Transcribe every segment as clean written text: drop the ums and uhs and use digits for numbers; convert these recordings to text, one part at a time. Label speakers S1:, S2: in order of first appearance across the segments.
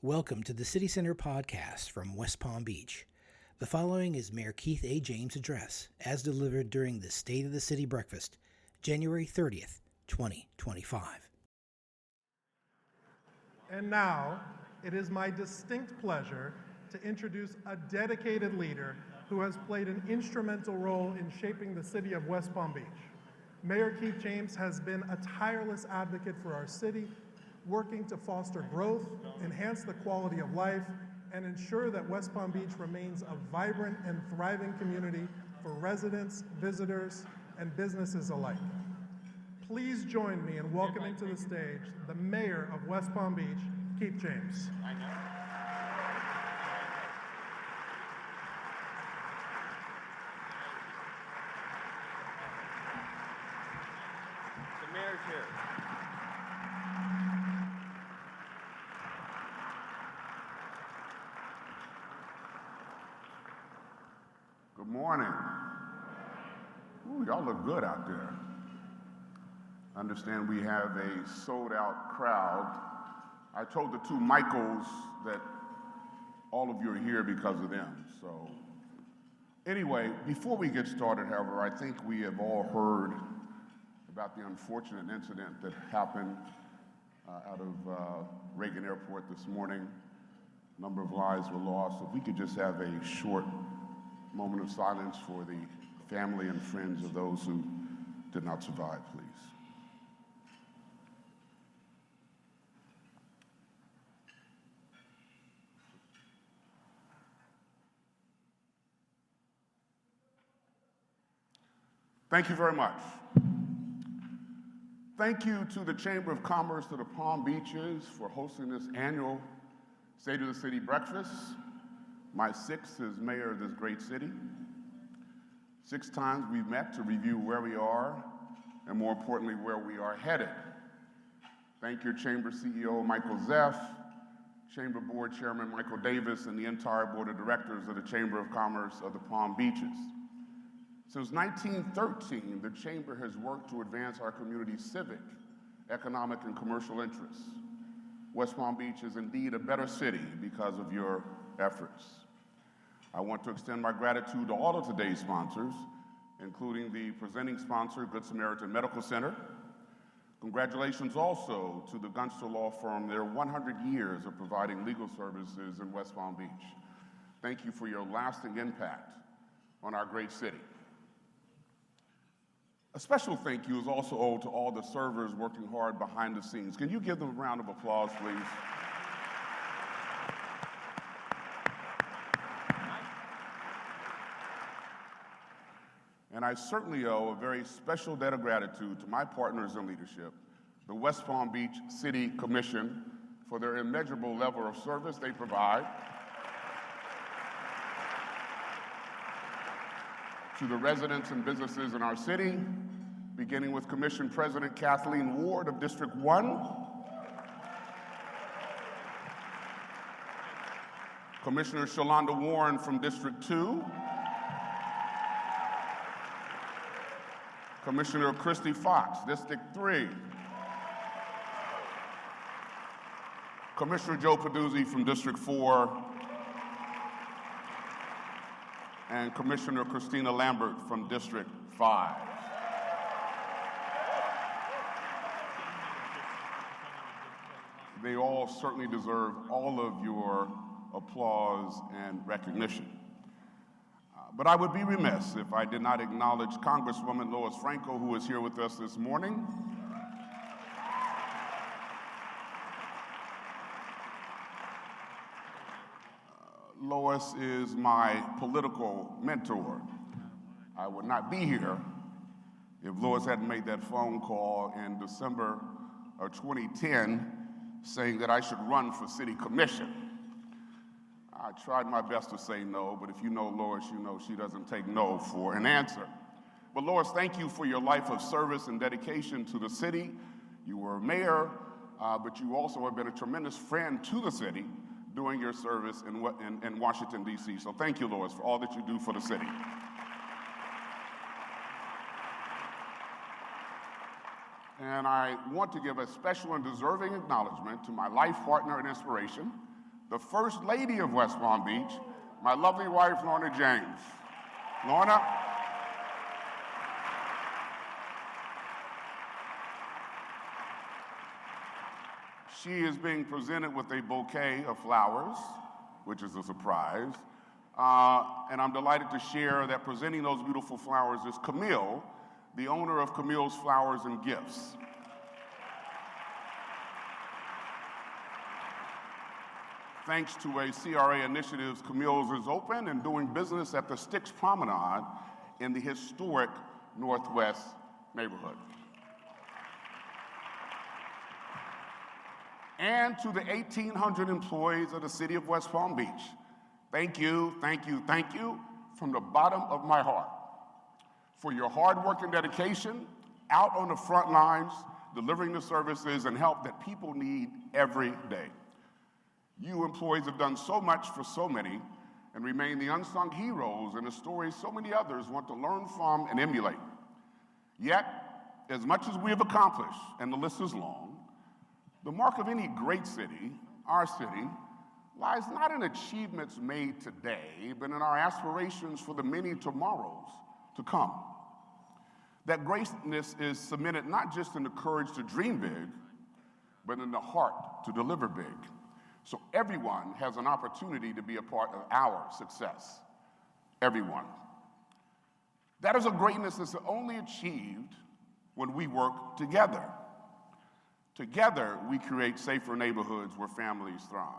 S1: Welcome to the City Center podcast from West Palm Beach. The following is Mayor Keith A. James' address as delivered during the State of the City breakfast, January 30th, 2025.
S2: And now, it is my distinct pleasure to introduce a dedicated leader who has played an instrumental role in shaping the city of West Palm Beach. Mayor Keith James has been a tireless advocate for our city, working to foster growth, enhance the quality of life, and ensure that West Palm Beach remains a vibrant and thriving community for residents, visitors, and businesses alike. Please join me in welcoming to the stage the Mayor of West Palm Beach, Keith James.
S3: The mayor's here.
S4: Good morning. Ooh, y'all look good out there. I understand we have a sold-out crowd. I told the two Michaels that all of you are here because of them. So anyway, before we get started, however, I think we have all heard about the unfortunate incident that happened out of Reagan Airport this morning. A number of lives were lost. If we could just have a short moment of silence for the family and friends of those who did not survive, please. Thank you very much. Thank you to the Chamber of Commerce of the Palm Beaches for hosting this annual State of the City breakfast. My sixth as mayor of this great city. 6 times we've met to review where we are and, more importantly, where we are headed. Thank your Chamber CEO, Michael Zeff, Chamber Board Chairman Michael Davis, and the entire Board of Directors of the Chamber of Commerce of the Palm Beaches. Since 1913, the Chamber has worked to advance our community's civic, economic, and commercial interests. West Palm Beach is indeed a better city because of your efforts. I want to extend my gratitude to all of today's sponsors, including the presenting sponsor, Good Samaritan Medical Center. Congratulations also to the Gunster Law Firm, their 100 years of providing legal services in West Palm Beach. Thank you for your lasting impact on our great city. A special thank you is also owed to all the servers working hard behind the scenes. Can you give them a round of applause, please? And I certainly owe a very special debt of gratitude to my partners in leadership, the West Palm Beach City Commission, for their immeasurable level of service they provide, to the residents and businesses in our city, beginning with Commission President Kathleen Ward of District 1, Commissioner Shalonda Warren from District 2, Commissioner Christy Fox, District 3, Commissioner Joe Peduzzi from District 4, and Commissioner Christina Lambert from District 5. They all certainly deserve all of your applause and recognition. But I would be remiss if I did not acknowledge Congresswoman Lois Franco, who is here with us this morning. Lois is my political mentor. I would not be here if Lois hadn't made that phone call in December of 2010 saying that I should run for city commission. I tried my best to say no, but if you know Lois, you know she doesn't take no for an answer. But Lois, thank you for your life of service and dedication to the city. You were mayor, but you also have been a tremendous friend to the city doing your service in Washington, D.C. So thank you, Lois, for all that you do for the city. And I want to give a special and deserving acknowledgement to my life partner and inspiration, the First Lady of West Palm Beach, my lovely wife, Lorna James. Lorna. She is being presented with a bouquet of flowers, which is a surprise. And I'm delighted to share that presenting those beautiful flowers is Camille, the owner of Camille's Flowers and Gifts. Thanks to a CRA initiative, Camille's is open and doing business at the Styx Promenade in the historic Northwest neighborhood. And to the 1,800 employees of the city of West Palm Beach, thank you, thank you, thank you from the bottom of my heart for your hard work and dedication out on the front lines, delivering the services and help that people need every day. You employees have done so much for so many and remain the unsung heroes in the stories so many others want to learn from and emulate. Yet, as much as we have accomplished, and the list is long, the mark of any great city, our city, lies not in achievements made today, but in our aspirations for the many tomorrows to come. That greatness is cemented not just in the courage to dream big, but in the heart to deliver big. So everyone has an opportunity to be a part of our success. Everyone. That is a greatness that's only achieved when we work together. Together, we create safer neighborhoods where families thrive.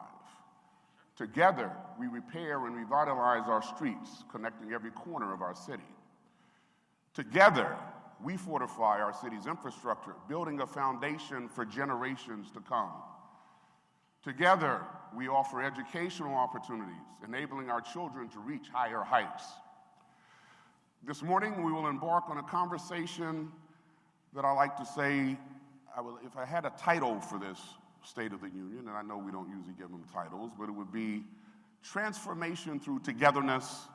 S4: Together, we repair and revitalize our streets, connecting every corner of our city. Together, we fortify our city's infrastructure, building a foundation for generations to come. Together, we offer educational opportunities, enabling our children to reach higher heights. This morning, we will embark on a conversation that I like to say, if I had a title for this State of the Union, and I know we don't usually give them titles, but it would be Transformation Through Togetherness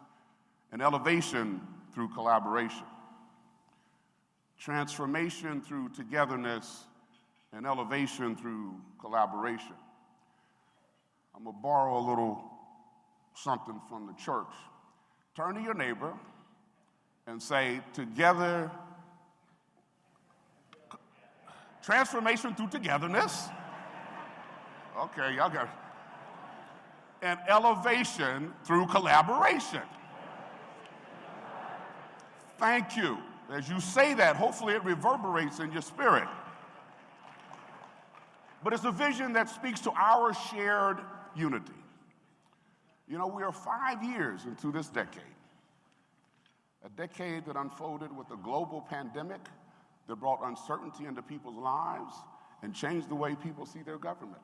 S4: and Elevation Through Collaboration. Transformation through togetherness and elevation through collaboration. I'm going to borrow a little something from the church. Turn to your neighbor and say, together, transformation through togetherness. Okay, y'all got it. And elevation through collaboration. Thank you. As you say that, hopefully it reverberates in your spirit. But it's a vision that speaks to our shared unity. You know, we are 5 years into this decade. A decade that unfolded with a global pandemic that brought uncertainty into people's lives and changed the way people see their government.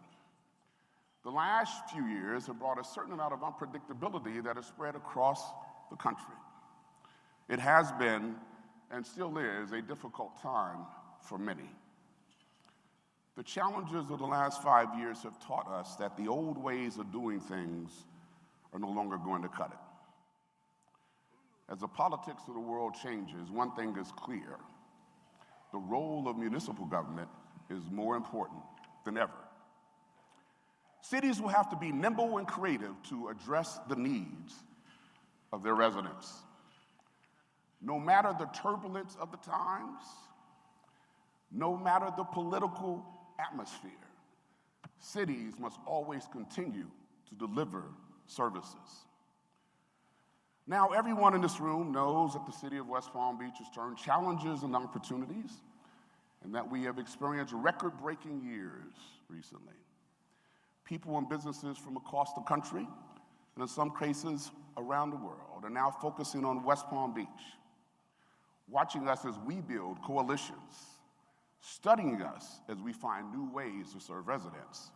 S4: The last few years have brought a certain amount of unpredictability that has spread across the country. It has been, and still is, a difficult time for many. The challenges of the last 5 years have taught us that the old ways of doing things are no longer going to cut it. As the politics of the world changes, one thing is clear. The role of municipal government is more important than ever. Cities will have to be nimble and creative to address the needs of their residents. No matter the turbulence of the times, no matter the political atmosphere, cities must always continue to deliver services. Now, everyone in this room knows that the city of West Palm Beach has turned challenges and opportunities, and that we have experienced record-breaking years recently. People and businesses from across the country, and in some cases around the world, are now focusing on West Palm Beach, watching us as we build coalitions, studying us as we find new ways to serve residents,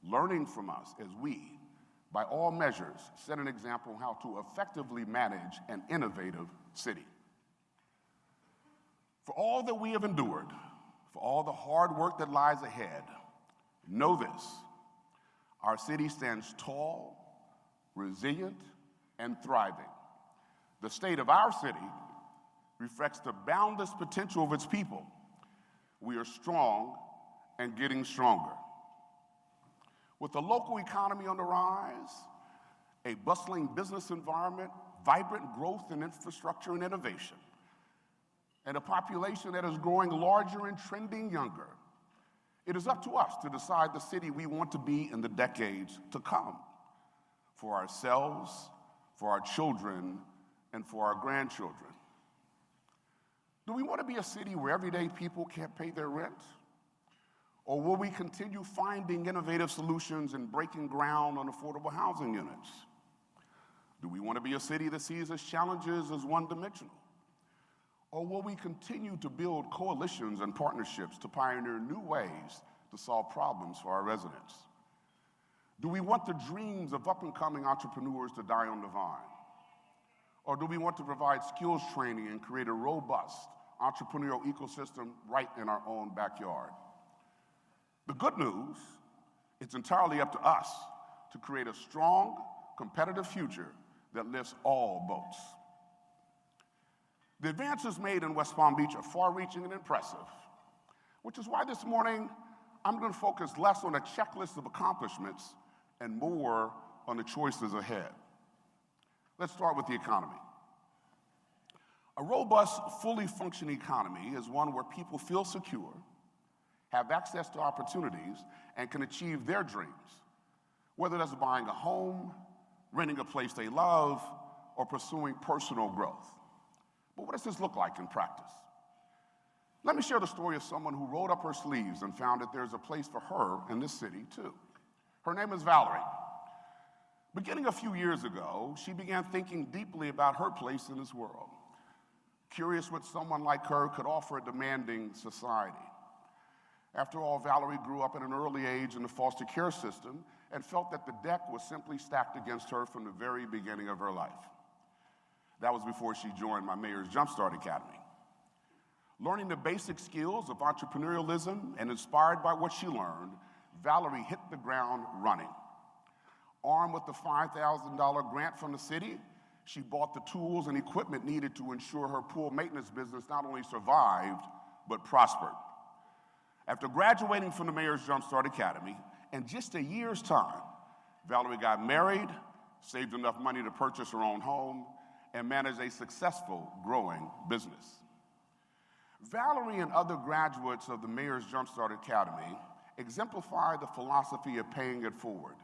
S4: learning from us as we, by all measures, set an example on how to effectively manage an innovative city. For all that we have endured, for all the hard work that lies ahead, know this: our city stands tall, resilient, and thriving. The state of our city reflects the boundless potential of its people. We are strong and getting stronger. With a local economy on the rise, a bustling business environment, vibrant growth in infrastructure and innovation, and a population that is growing larger and trending younger, it is up to us to decide the city we want to be in the decades to come, for ourselves, for our children, and for our grandchildren. Do we want to be a city where everyday people can't pay their rent? Or will we continue finding innovative solutions and breaking ground on affordable housing units? Do we want to be a city that sees its challenges as one-dimensional? Or will we continue to build coalitions and partnerships to pioneer new ways to solve problems for our residents? Do we want the dreams of up-and-coming entrepreneurs to die on the vine? Or do we want to provide skills training and create a robust entrepreneurial ecosystem right in our own backyard? The good news, it's entirely up to us to create a strong, competitive future that lifts all boats. The advances made in West Palm Beach are far-reaching and impressive, which is why this morning I'm going to focus less on a checklist of accomplishments and more on the choices ahead. Let's start with the economy. A robust, fully functioning economy is one where people feel secure, have access to opportunities, and can achieve their dreams, whether that's buying a home, renting a place they love, or pursuing personal growth. But what does this look like in practice? Let me share the story of someone who rolled up her sleeves and found that there's a place for her in this city, too. Her name is Valerie. Beginning a few years ago, she began thinking deeply about her place in this world, curious what someone like her could offer a demanding society. After all, Valerie grew up at an early age in the foster care system and felt that the deck was simply stacked against her from the very beginning of her life. That was before she joined my Mayor's Jumpstart Academy. Learning the basic skills of entrepreneurialism and inspired by what she learned, Valerie hit the ground running. Armed with the $5,000 grant from the city, she bought the tools and equipment needed to ensure her pool maintenance business not only survived, but prospered. After graduating from the Mayor's Jumpstart Academy, in just a year's time, Valerie got married, saved enough money to purchase her own home, and managed a successful, growing business. Valerie and other graduates of the Mayor's Jumpstart Academy exemplify the philosophy of paying it forward,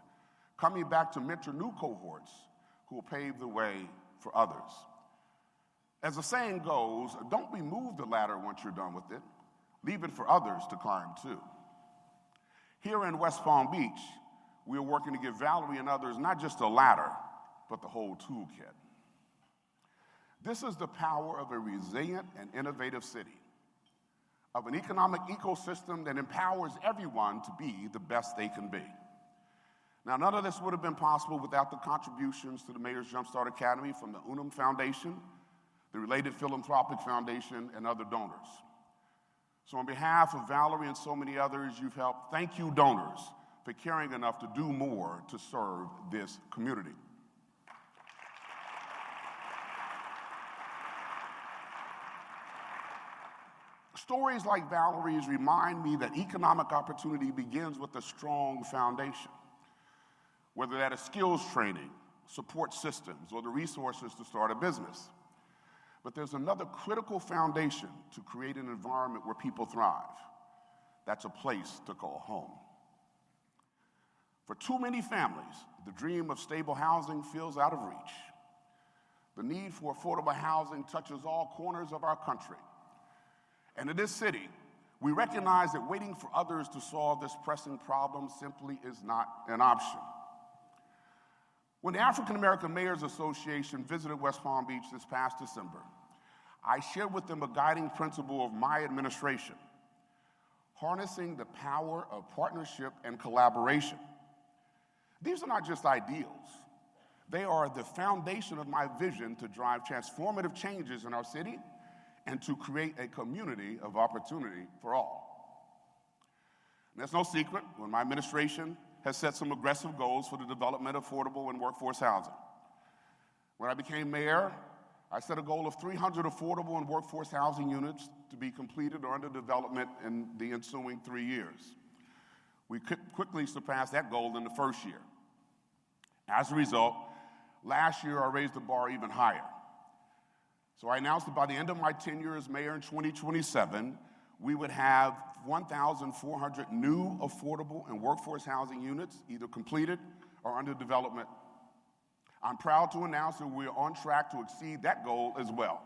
S4: coming back to mentor new cohorts who will pave the way for others. As the saying goes, don't remove the ladder once you're done with it. Leave it for others to climb too. Here in West Palm Beach, we are working to give Valerie and others not just a ladder, but the whole toolkit. This is the power of a resilient and innovative city, of an economic ecosystem that empowers everyone to be the best they can be. Now, none of this would have been possible without the contributions to the Mayor's Jumpstart Academy from the Unum Foundation, the related Philanthropic Foundation, and other donors. So on behalf of Valerie and so many others you've helped, thank you, donors, for caring enough to do more to serve this community. Stories like Valerie's remind me that economic opportunity begins with a strong foundation, whether that is skills training, support systems, or the resources to start a business. But there's another critical foundation to create an environment where people thrive. That's a place to call home. For too many families, the dream of stable housing feels out of reach. The need for affordable housing touches all corners of our country. And in this city, we recognize that waiting for others to solve this pressing problem simply is not an option. When the African American Mayors Association visited West Palm Beach this past December, I shared with them a guiding principle of my administration: harnessing the power of partnership and collaboration. These are not just ideals. They are the foundation of my vision to drive transformative changes in our city and to create a community of opportunity for all. And that's no secret, when my administration has set some aggressive goals for the development of affordable and workforce housing. When I became mayor, I set a goal of 300 affordable and workforce housing units to be completed or under development in the ensuing 3 years. We quickly surpassed that goal in the first year. As a result, last year I raised the bar even higher. So I announced that by the end of my tenure as mayor in 2027, we would have 1,400 new affordable and workforce housing units either completed or under development. I'm proud to announce that we're on track to exceed that goal as well.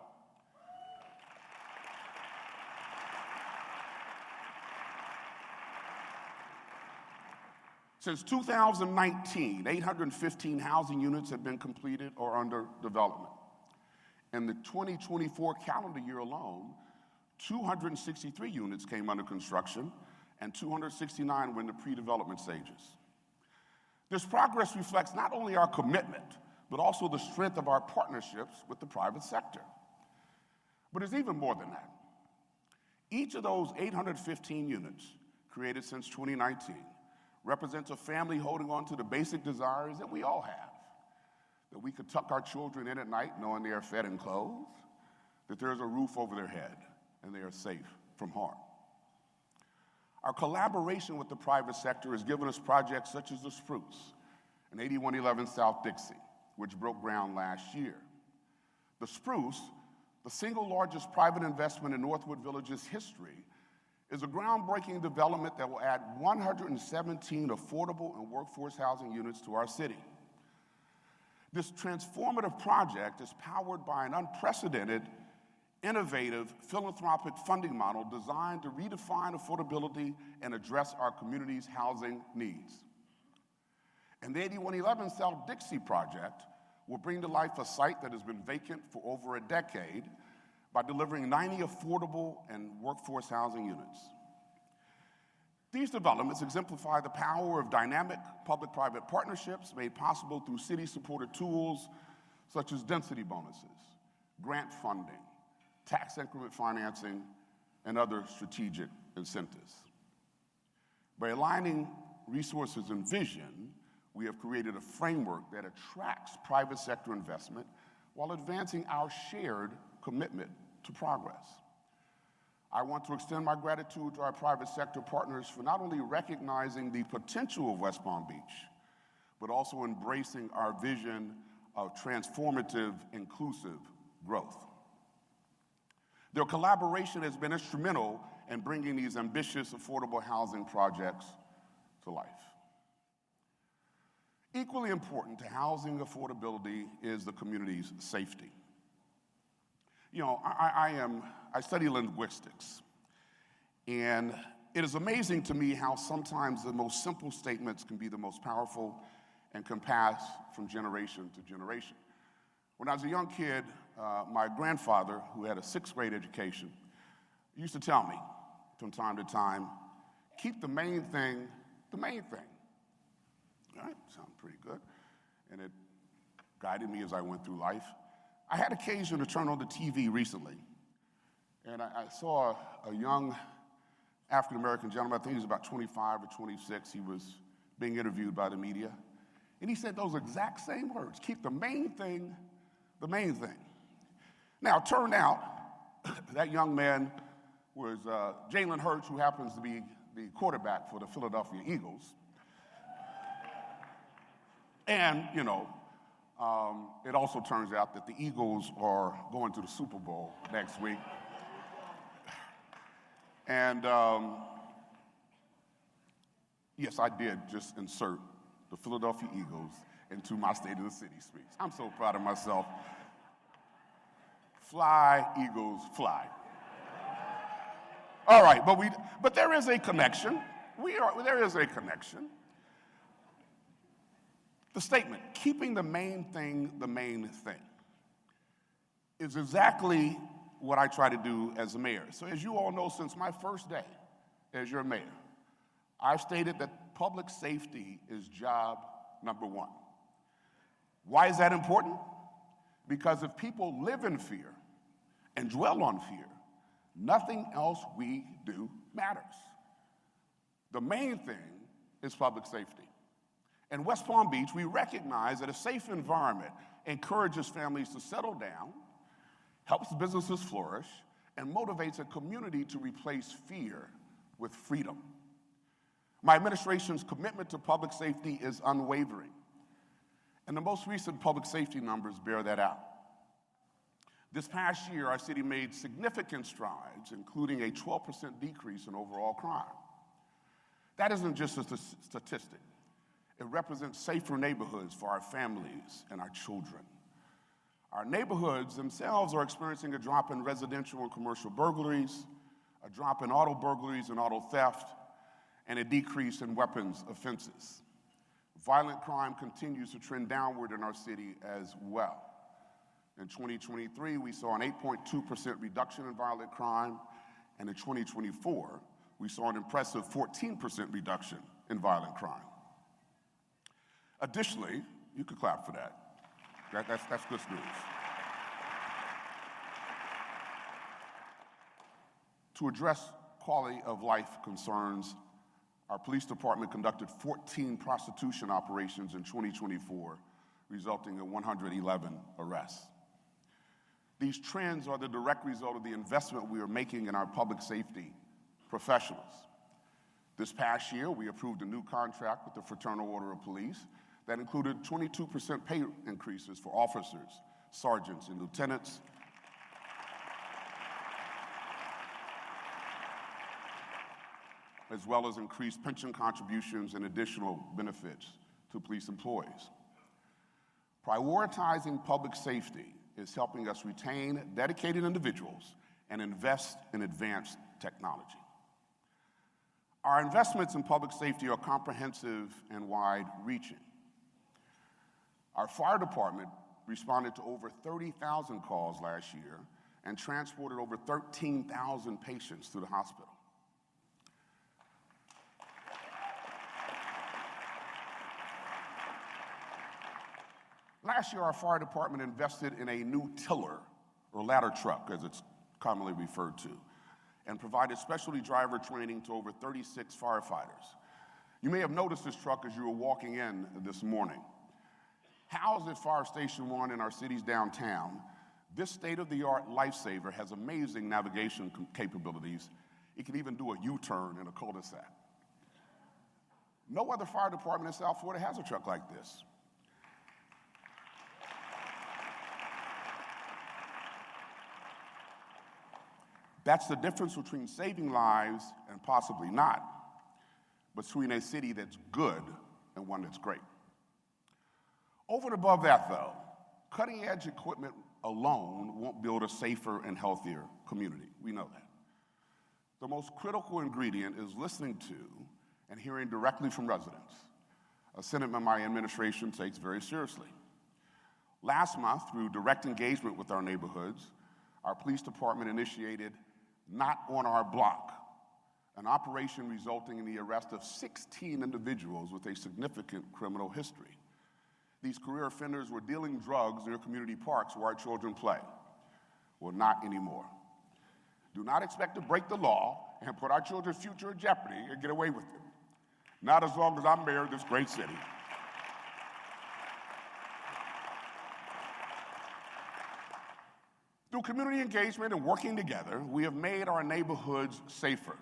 S4: Since 2019, 815 housing units have been completed or under development. In the 2024 calendar year alone, 263 units came under construction and 269 were in the pre-development stages. This progress reflects not only our commitment, but also the strength of our partnerships with the private sector. But it's even more than that. Each of those 815 units created since 2019 represents a family holding on to the basic desires that we all have. That we could tuck our children in at night knowing they are fed and clothed, that there is a roof over their head, and they are safe from harm. Our collaboration with the private sector has given us projects such as the Spruce and 8111 South Dixie, which broke ground last year. The Spruce, the single largest private investment in Northwood Village's history, is a groundbreaking development that will add 117 affordable and workforce housing units to our city. This transformative project is powered by an unprecedented, innovative, philanthropic funding model designed to redefine affordability and address our community's housing needs. And the 8111 South Dixie project will bring to life a site that has been vacant for over a decade by delivering 90 affordable and workforce housing units. These developments exemplify the power of dynamic public-private partnerships made possible through city-supported tools such as density bonuses, grant funding, tax increment financing, and other strategic incentives. By aligning resources and vision, we have created a framework that attracts private sector investment while advancing our shared commitment to progress. I want to extend my gratitude to our private sector partners for not only recognizing the potential of West Palm Beach, but also embracing our vision of transformative, inclusive growth. Their collaboration has been instrumental in bringing these ambitious, affordable housing projects to life. Equally important to housing affordability is the community's safety. You know, I study linguistics, and it is amazing to me how sometimes the most simple statements can be the most powerful and can pass from generation to generation. When I was a young kid, my grandfather, who had a sixth grade education, used to tell me from time to time, keep the main thing the main thing. All right, sounds pretty good. And it guided me as I went through life. I had occasion to turn on the TV recently, and I saw a young African-American gentleman, I think he was about 25 or 26, he was being interviewed by the media, and he said those exact same words, keep the main thing the main thing. Now, it turned out that young man was Jalen Hurts, who happens to be the quarterback for the Philadelphia Eagles. And, you know, it also turns out that the Eagles are going to the Super Bowl next week. And yes, I did just insert the Philadelphia Eagles into my State of the City speech. I'm so proud of myself. Fly, Eagles, fly. All right, but there is a connection. There is a connection. The statement, keeping the main thing the main thing, is exactly what I try to do as a mayor. So as you all know, since my first day as your mayor, I've stated that public safety is job number one. Why is that important? Because if people live in fear and dwell on fear, nothing else we do matters. The main thing is public safety. In West Palm Beach, we recognize that a safe environment encourages families to settle down, helps businesses flourish, and motivates a community to replace fear with freedom. My administration's commitment to public safety is unwavering, and the most recent public safety numbers bear that out. This past year, our city made significant strides, including a 12% decrease in overall crime. That isn't just a statistic. It represents safer neighborhoods for our families and our children. Our neighborhoods themselves are experiencing a drop in residential and commercial burglaries, a drop in auto burglaries and auto theft, and a decrease in weapons offenses. Violent crime continues to trend downward in our city as well. In 2023, we saw an 8.2% reduction in violent crime, and in 2024, we saw an impressive 14% reduction in violent crime. Additionally, you could clap for that. That's good news. To address quality of life concerns, our police department conducted 14 prostitution operations in 2024, resulting in 111 arrests. These trends are the direct result of the investment we are making in our public safety professionals. This past year, we approved a new contract with the Fraternal Order of Police that included 22% pay increases for officers, sergeants, and lieutenants, as well as increased pension contributions and additional benefits to police employees. Prioritizing public safety is helping us retain dedicated individuals and invest in advanced technology. Our investments in public safety are comprehensive and wide-reaching. Our fire department responded to over 30,000 calls last year and transported over 13,000 patients to the hospital. Last year, our fire department invested in a new tiller, or ladder truck, as it's commonly referred to, and provided specialty driver training to over 36 firefighters. You may have noticed this truck as you were walking in this morning. Housed at Fire Station 1 in our city's downtown, this state-of-the-art lifesaver has amazing navigation capabilities. It can even do a U-turn in a cul-de-sac. No other fire department in South Florida has a truck like this. That's the difference between saving lives and possibly not, between a city that's good and one that's great. Over and above that, though, cutting-edge equipment alone won't build a safer and healthier community. We know that. The most critical ingredient is listening to and hearing directly from residents, a sentiment my administration takes very seriously. Last month, through direct engagement with our neighborhoods, our police department initiated Not on Our Block, an operation resulting in the arrest of 16 individuals with a significant criminal history. These career offenders were dealing drugs near community parks where our children play. Well, not anymore. Do not expect to break the law and put our children's future in jeopardy and get away with it. Not as long as I'm mayor of this great city. Through community engagement and working together, we have made our neighborhoods safer.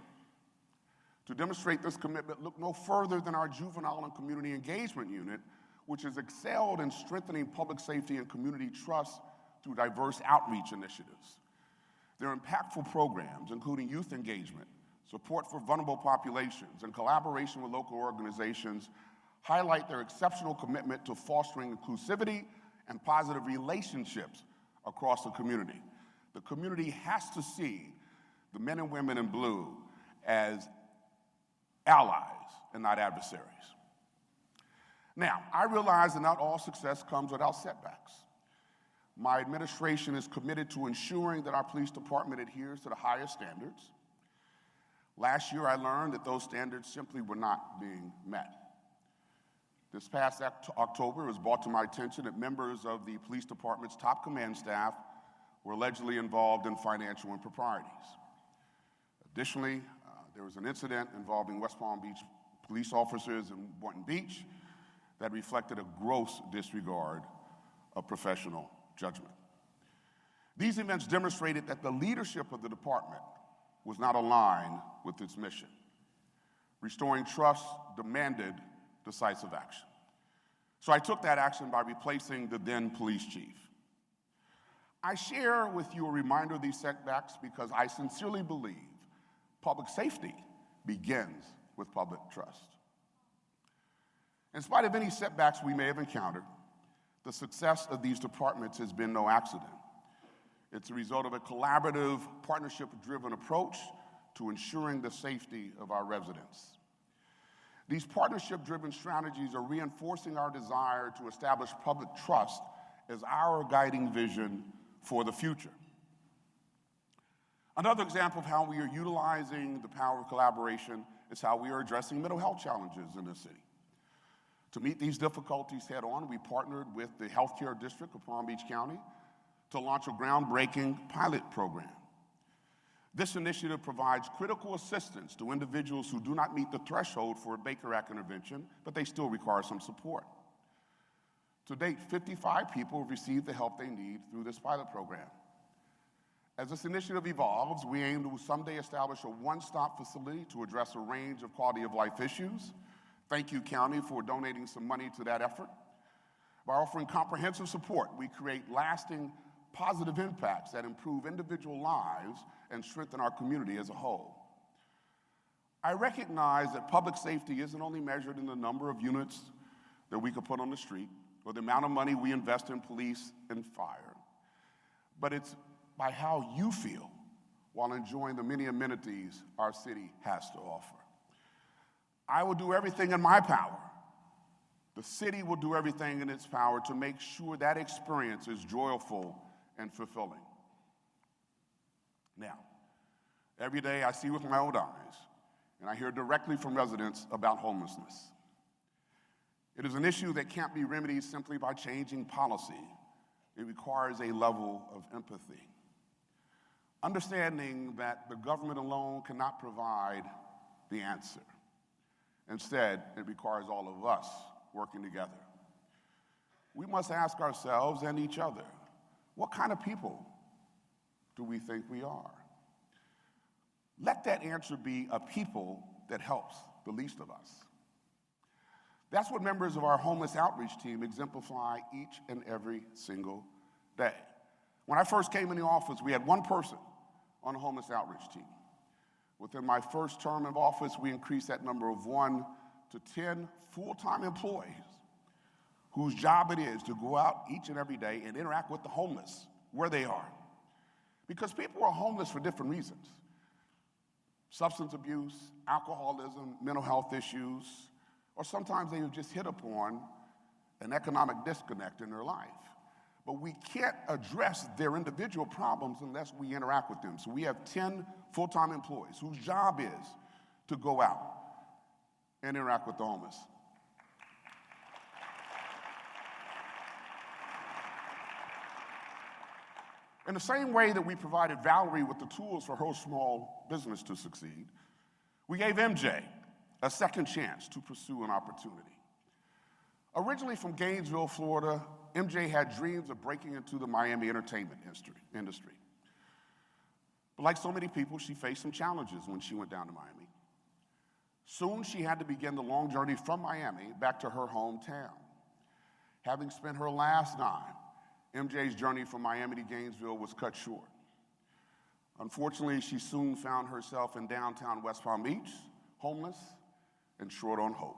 S4: To demonstrate this commitment, look no further than our Juvenile and Community Engagement Unit, which has excelled in strengthening public safety and community trust through diverse outreach initiatives. Their impactful programs, including youth engagement, support for vulnerable populations, and collaboration with local organizations, highlight their exceptional commitment to fostering inclusivity and positive relationships across the community. The community has to see the men and women in blue as allies and not adversaries. Now, I realize that not all success comes without setbacks. My administration is committed to ensuring that our police department adheres to the highest standards. Last year, I learned that those standards simply were not being met. This past October, it was brought to my attention that members of the police department's top command staff were allegedly involved in financial improprieties. Additionally, there was an incident involving West Palm Beach police officers in Boynton Beach that reflected a gross disregard of professional judgment. These events demonstrated that the leadership of the department was not aligned with its mission. Restoring trust demanded decisive action. So I took that action by replacing the then police chief. I share with you a reminder of these setbacks because I sincerely believe public safety begins with public trust. In spite of any setbacks we may have encountered, the success of these departments has been no accident. It's a result of a collaborative, partnership-driven approach to ensuring the safety of our residents. These partnership-driven strategies are reinforcing our desire to establish public trust as our guiding vision for the future. Another example of how we are utilizing the power of collaboration is how we are addressing mental health challenges in the city. To meet these difficulties head on, we partnered with the Healthcare District of Palm Beach County to launch a groundbreaking pilot program. This initiative provides critical assistance to individuals who do not meet the threshold for a Baker Act intervention, but they still require some support. To date, 55 people have received the help they need through this pilot program. As this initiative evolves, we aim to someday establish a one-stop facility to address a range of quality of life issues. Thank you, County, for donating some money to that effort. By offering comprehensive support, we create lasting positive impacts that improve individual lives and strengthen our community as a whole. I recognize that public safety isn't only measured in the number of units that we could put on the street or the amount of money we invest in police and fire, but it's by how you feel while enjoying the many amenities our city has to offer. I will do everything in my power. The city will do everything in its power to make sure that experience is joyful and fulfilling. Now, every day I see with my own eyes, and I hear directly from residents about homelessness. It is an issue that can't be remedied simply by changing policy. It requires a level of empathy. Understanding that the government alone cannot provide the answer. Instead, it requires all of us working together. We must ask ourselves and each other, what kind of people do we think we are? Let that answer be a people that helps the least of us. That's what members of our homeless outreach team exemplify each and every single day. When I first came in the office, we had one person on the homeless outreach team. Within my first term of office, we increased that number of 1 to 10 full-time employees whose job it is to go out each and every day and interact with the homeless where they are. Because people are homeless for different reasons. Substance abuse, alcoholism, mental health issues, or sometimes they have just hit upon an economic disconnect in their life. But we can't address their individual problems unless we interact with them. So we have 10 full-time employees whose job is to go out and interact with the homeless. In the same way that we provided Valerie with the tools for her small business to succeed, we gave MJ a second chance to pursue an opportunity. Originally from Gainesville, Florida, MJ had dreams of breaking into the Miami entertainment industry. But like so many people, she faced some challenges when she went down to Miami. Soon she had to begin the long journey from Miami back to her hometown. Having spent her last dime, MJ's journey from Miami to Gainesville was cut short. Unfortunately, she soon found herself in downtown West Palm Beach, homeless and short on hope.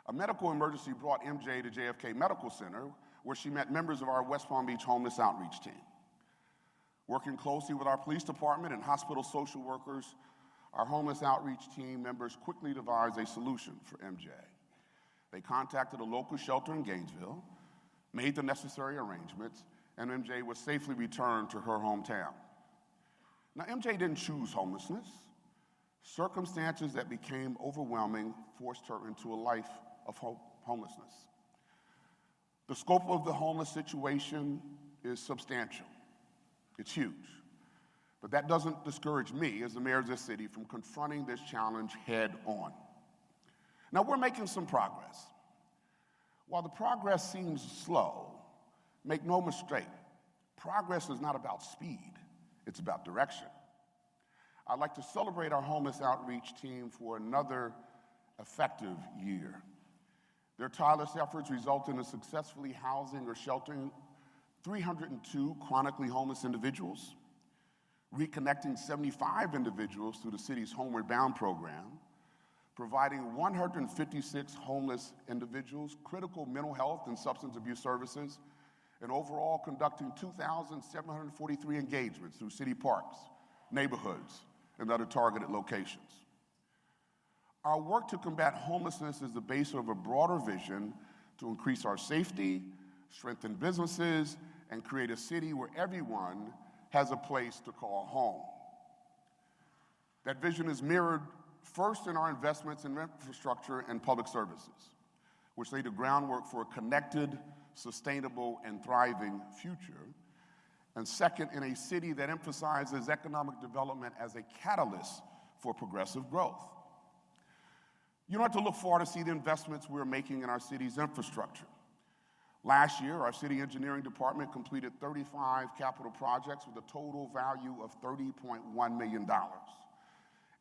S4: A medical emergency brought MJ to JFK Medical Center, where she met members of our West Palm Beach homeless outreach team. Working closely with our police department and hospital social workers, our homeless outreach team members quickly devised a solution for MJ. They contacted a local shelter in Gainesville, made the necessary arrangements, and MJ was safely returned to her hometown. Now, MJ didn't choose homelessness. Circumstances that became overwhelming forced her into a life of homelessness. The scope of the homeless situation is substantial. It's huge. But that doesn't discourage me as the mayor of this city from confronting this challenge head on. Now, we're making some progress. While the progress seems slow, make no mistake, progress is not about speed, it's about direction. I'd like to celebrate our homeless outreach team for another effective year. Their tireless efforts result in successfully housing or sheltering 302 chronically homeless individuals, reconnecting 75 individuals through the city's Homeward Bound program, providing 156 homeless individuals critical mental health and substance abuse services, and overall conducting 2,743 engagements through city parks, neighborhoods, and other targeted locations. Our work to combat homelessness is the base of a broader vision to increase our safety, strengthen businesses, and create a city where everyone has a place to call home. That vision is mirrored first in our investments in infrastructure and public services, which lay the groundwork for a connected, sustainable, and thriving future. And second, in a city that emphasizes economic development as a catalyst for progressive growth. You don't have to look far to see the investments we're making in our city's infrastructure. Last year, our city engineering department completed 35 capital projects with a total value of $30.1 million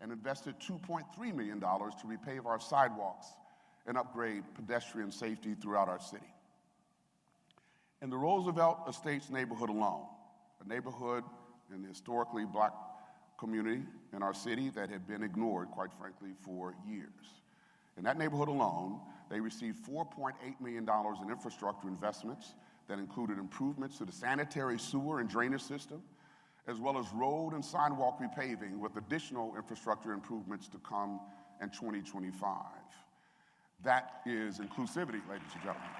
S4: and invested $2.3 million to repave our sidewalks and upgrade pedestrian safety throughout our city. In the Roosevelt Estates neighborhood alone, a neighborhood in the historically black community in our city that had been ignored, quite frankly, for years. In that neighborhood alone, they received $4.8 million in infrastructure investments that included improvements to the sanitary sewer and drainage system, as well as road and sidewalk repaving with additional infrastructure improvements to come in 2025. That is inclusivity, ladies and gentlemen.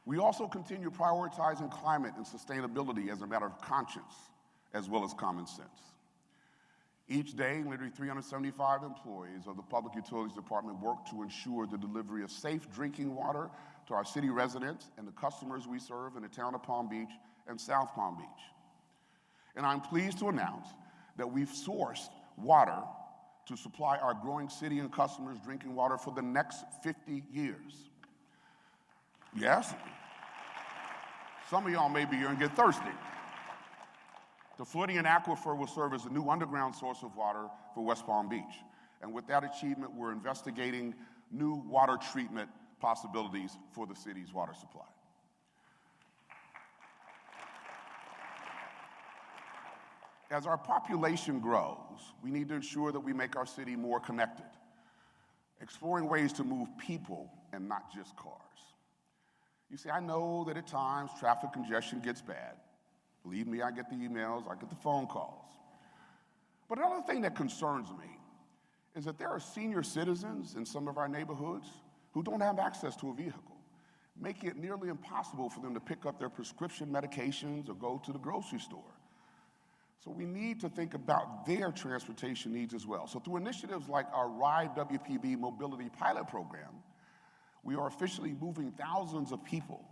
S4: We also continue prioritizing climate and sustainability as a matter of conscience, as well as common sense. Each day, literally 375 employees of the Public Utilities Department work to ensure the delivery of safe drinking water to our city residents and the customers we serve in the town of Palm Beach and South Palm Beach. And I'm pleased to announce that we've sourced water to supply our growing city and customers drinking water for the next 50 years. Yes? Some of y'all may be here and get thirsty. The Floridian Aquifer will serve as a new underground source of water for West Palm Beach. And with that achievement, we're investigating new water treatment possibilities for the city's water supply. As our population grows, we need to ensure that we make our city more connected, exploring ways to move people and not just cars. You see, I know that at times traffic congestion gets bad. Believe me, I get the emails, I get the phone calls. But another thing that concerns me is that there are senior citizens in some of our neighborhoods who don't have access to a vehicle, making it nearly impossible for them to pick up their prescription medications or go to the grocery store. So we need to think about their transportation needs as well. So through initiatives like our Ride WPB Mobility Pilot Program, we are officially moving thousands of people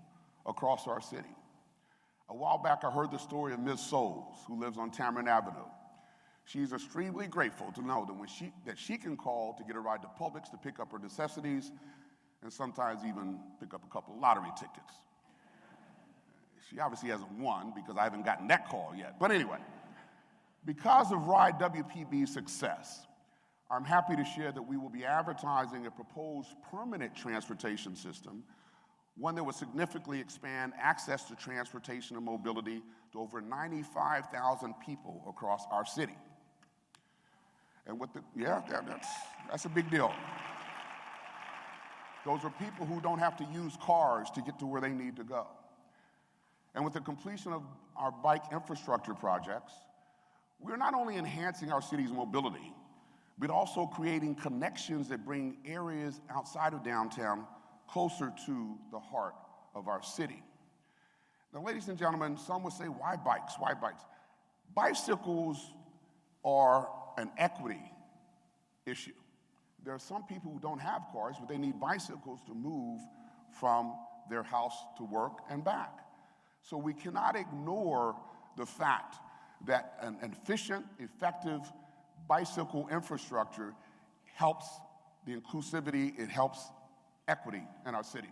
S4: across our city. A while back, I heard the story of Ms. Souls, who lives on Tamarind Avenue. She's extremely grateful to know that she can call to get a ride to Publix to pick up her necessities and sometimes even pick up a couple of lottery tickets. She obviously hasn't won because I haven't gotten that call yet. But anyway, because of Ride WPB's success, I'm happy to share that we will be advertising a proposed permanent transportation system, one that would significantly expand access to transportation and mobility to over 95,000 people across our city. And that's a big deal. Those are people who don't have to use cars to get to where they need to go. And with the completion of our bike infrastructure projects, we're not only enhancing our city's mobility, but also creating connections that bring areas outside of downtown closer to the heart of our city. Now, ladies and gentlemen, some would say, why bikes? Why bikes? Bicycles are an equity issue. There are some people who don't have cars, but they need bicycles to move from their house to work and back. So we cannot ignore the fact that an efficient, effective bicycle infrastructure helps the inclusivity, it helps equity in our city.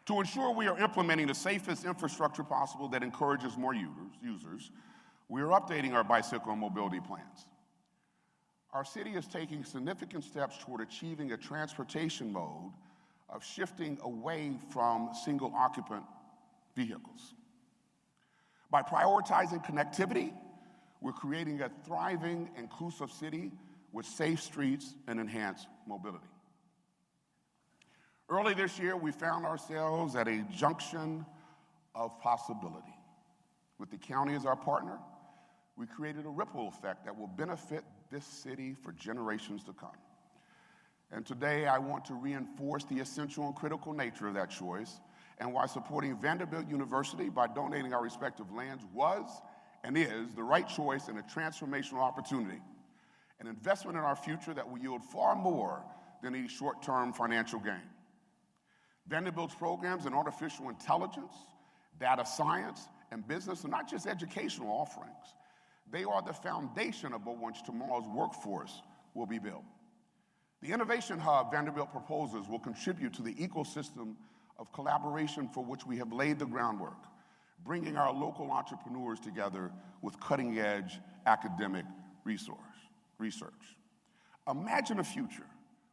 S4: To ensure we are implementing the safest infrastructure possible that encourages more users, we are updating our bicycle and mobility plans. Our city is taking significant steps toward achieving a transportation mode of shifting away from single-occupant vehicles. By prioritizing connectivity, we're creating a thriving, inclusive city with safe streets and enhanced mobility. Early this year, we found ourselves at a junction of possibility. With the county as our partner, we created a ripple effect that will benefit this city for generations to come. And today, I want to reinforce the essential and critical nature of that choice, and why supporting Vanderbilt University by donating our respective lands was and is the right choice and a transformational opportunity, an investment in our future that will yield far more than any short-term financial gain. Vanderbilt's programs in artificial intelligence, data science, and business are not just educational offerings. They are the foundation upon which tomorrow's workforce will be built. The Innovation Hub Vanderbilt proposes will contribute to the ecosystem of collaboration for which we have laid the groundwork, bringing our local entrepreneurs together with cutting-edge academic research. Imagine a future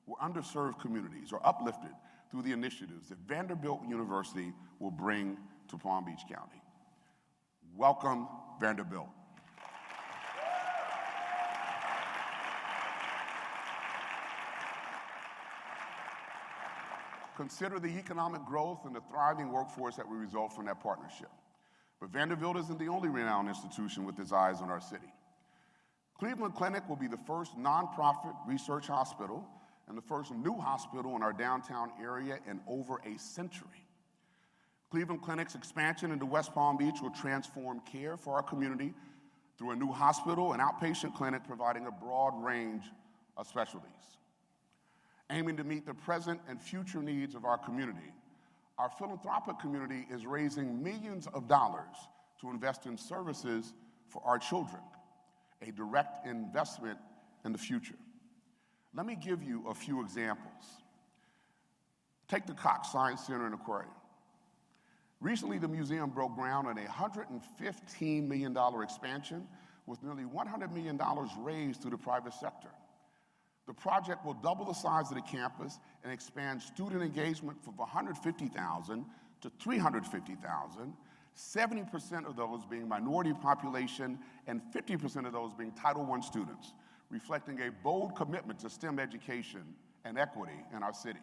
S4: where underserved communities are uplifted through the initiatives that Vanderbilt University will bring to Palm Beach County. Welcome, Vanderbilt. Consider the economic growth and the thriving workforce that will result from that partnership. But Vanderbilt isn't the only renowned institution with its eyes on our city. Cleveland Clinic will be the first nonprofit research hospital and the first new hospital in our downtown area in over a century. Cleveland Clinic's expansion into West Palm Beach will transform care for our community through a new hospital and outpatient clinic providing a broad range of specialties. Aiming to meet the present and future needs of our community, our philanthropic community is raising millions of dollars to invest in services for our children, a direct investment in the future. Let me give you a few examples. Take the Cox Science Center and Aquarium. Recently, the museum broke ground on a $115 million expansion with nearly $100 million raised through the private sector. The project will double the size of the campus and expand student engagement from 150,000 to 350,000, 70% of those being minority population and 50% of those being Title I students, reflecting a bold commitment to STEM education and equity in our city.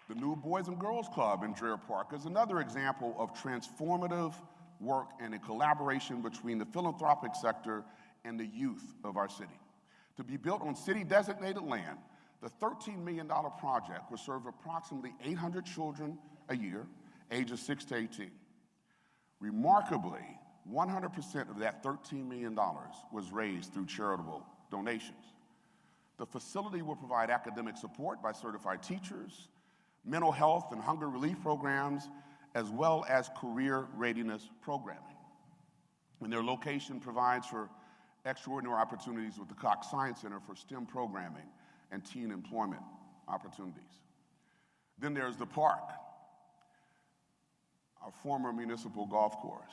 S4: The new Boys and Girls Club in Dreher Park is another example of transformative work and a collaboration between the philanthropic sector and the youth of our city. To be built on city-designated land, the $13 million project will serve approximately 800 children a year, ages 6 to 18. Remarkably, 100% of that $13 million was raised through charitable donations. The facility will provide academic support by certified teachers, mental health and hunger relief programs, as well as career readiness programming. And their location provides for extraordinary opportunities with the Cox Science Center for STEM programming and teen employment opportunities. Then there's the park, our former municipal golf course.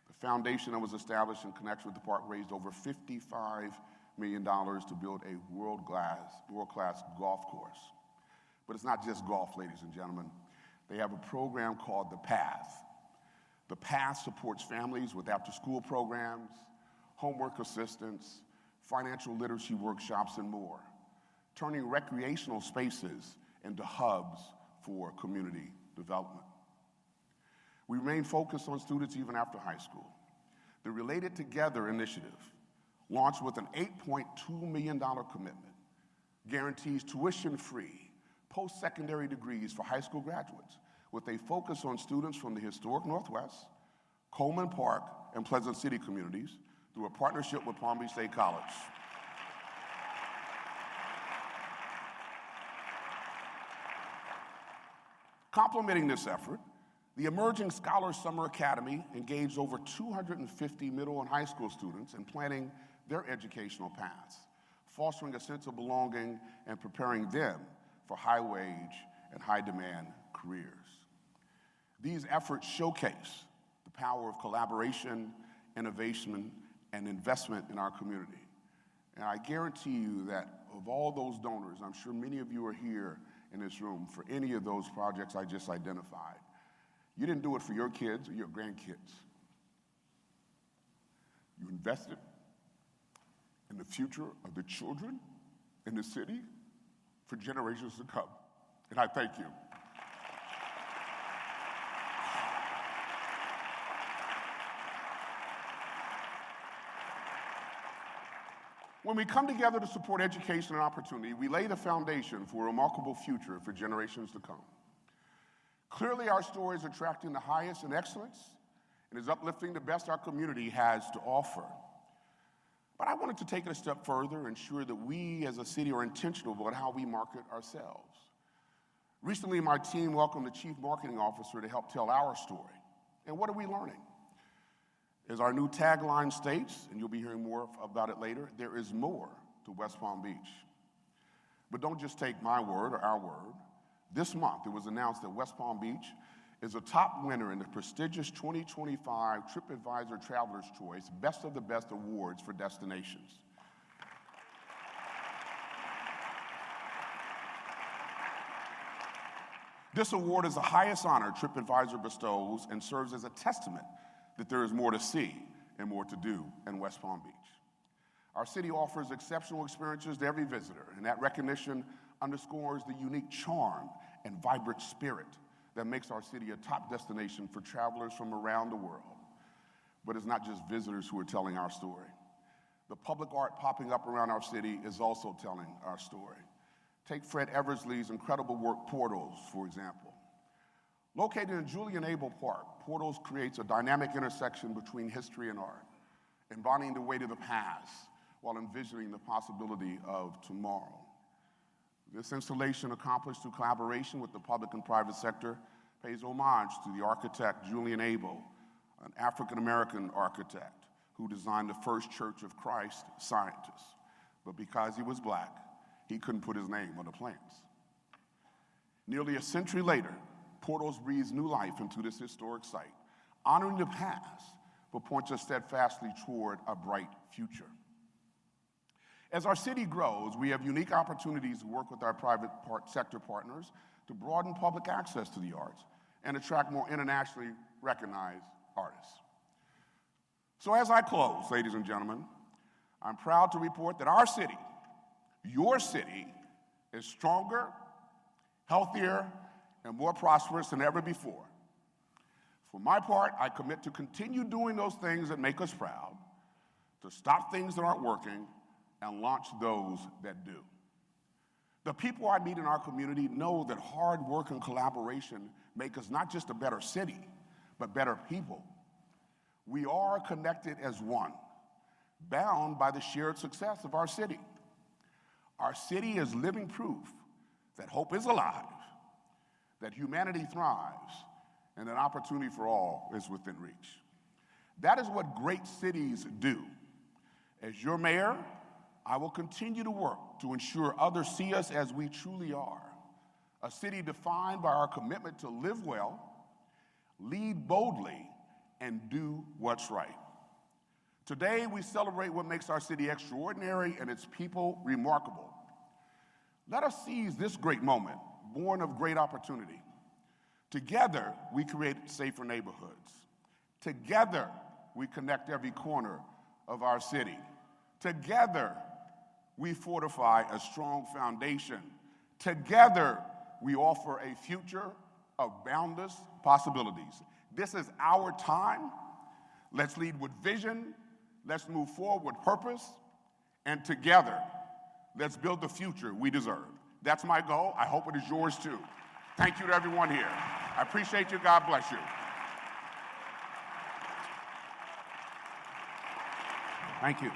S4: The foundation that was established in connection with the park raised over $55 million to build a world-class golf course. But it's not just golf, ladies and gentlemen. They have a program called The Path. The Path supports families with after-school programs, homework assistance, financial literacy workshops, and more, turning recreational spaces into hubs for community development. We remain focused on students even after high school. The Related Together initiative, launched with an $8.2 million commitment, guarantees tuition-free post-secondary degrees for high school graduates with a focus on students from the historic Northwest, Coleman Park, and Pleasant City communities through a partnership with Palm Beach State College. Complementing this effort, the Emerging Scholars Summer Academy engaged over 250 middle and high school students in planning their educational paths, fostering a sense of belonging and preparing them for high-wage and high-demand careers. These efforts showcase the power of collaboration, innovation, and investment in our community. And I guarantee you that of all those donors, I'm sure many of you are here in this room for any of those projects I just identified. You didn't do it for your kids or your grandkids. You invested in the future of the children in the city for generations to come. And I thank you. When we come together to support education and opportunity, we lay the foundation for a remarkable future for generations to come. Clearly, our story is attracting the highest in excellence and is uplifting the best our community has to offer. But I wanted to take it a step further and ensure that we as a city are intentional about how we market ourselves. Recently, my team welcomed the Chief Marketing Officer to help tell our story. And what are we learning? As our new tagline states, and you'll be hearing more about it later, there is more to West Palm Beach. But don't just take my word or our word. This month, it was announced that West Palm Beach is a top winner in the prestigious 2025 TripAdvisor Traveler's Choice Best of the Best Awards for Destinations. This award is the highest honor TripAdvisor bestows and serves as a testament that there is more to see and more to do in West Palm Beach. Our city offers exceptional experiences to every visitor, and that recognition underscores the unique charm and vibrant spirit that makes our city a top destination for travelers from around the world. But it's not just visitors who are telling our story. The public art popping up around our city is also telling our story. Take Fred Eversley's incredible work, Portals, for example. Located in Julian Abel Park, Portals creates a dynamic intersection between history and art, embodying the weight of the past while envisioning the possibility of tomorrow. This installation, accomplished through collaboration with the public and private sector, pays homage to the architect Julian Abel, an African-American architect who designed the first Church of Christ scientist. But because he was black, he couldn't put his name on the plans. Nearly a century later, Portals breathes new life into this historic site, honoring the past, but points us steadfastly toward a bright future. As our city grows, we have unique opportunities to work with our private sector partners to broaden public access to the arts and attract more internationally recognized artists. So as I close, ladies and gentlemen, I'm proud to report that our city, your city, is stronger, healthier, and more prosperous than ever before. For my part, I commit to continue doing those things that make us proud, to stop things that aren't working, and launch those that do. The people I meet in our community know that hard work and collaboration make us not just a better city, but better people. We are connected as one, bound by the shared success of our city. Our city is living proof that hope is alive, that humanity thrives, and that opportunity for all is within reach. That is what great cities do. As your mayor, I will continue to work to ensure others see us as we truly are, a city defined by our commitment to live well, lead boldly, and do what's right. Today, we celebrate what makes our city extraordinary and its people remarkable. Let us seize this great moment, born of great opportunity. Together, we create safer neighborhoods. Together, we connect every corner of our city. Together, we fortify a strong foundation. Together, we offer a future of boundless possibilities. This is our time. Let's lead with vision. Let's move forward with purpose. And together, let's build the future we deserve. That's my goal. I hope it is yours too. Thank you to everyone here. I appreciate you. God bless you. Thank you.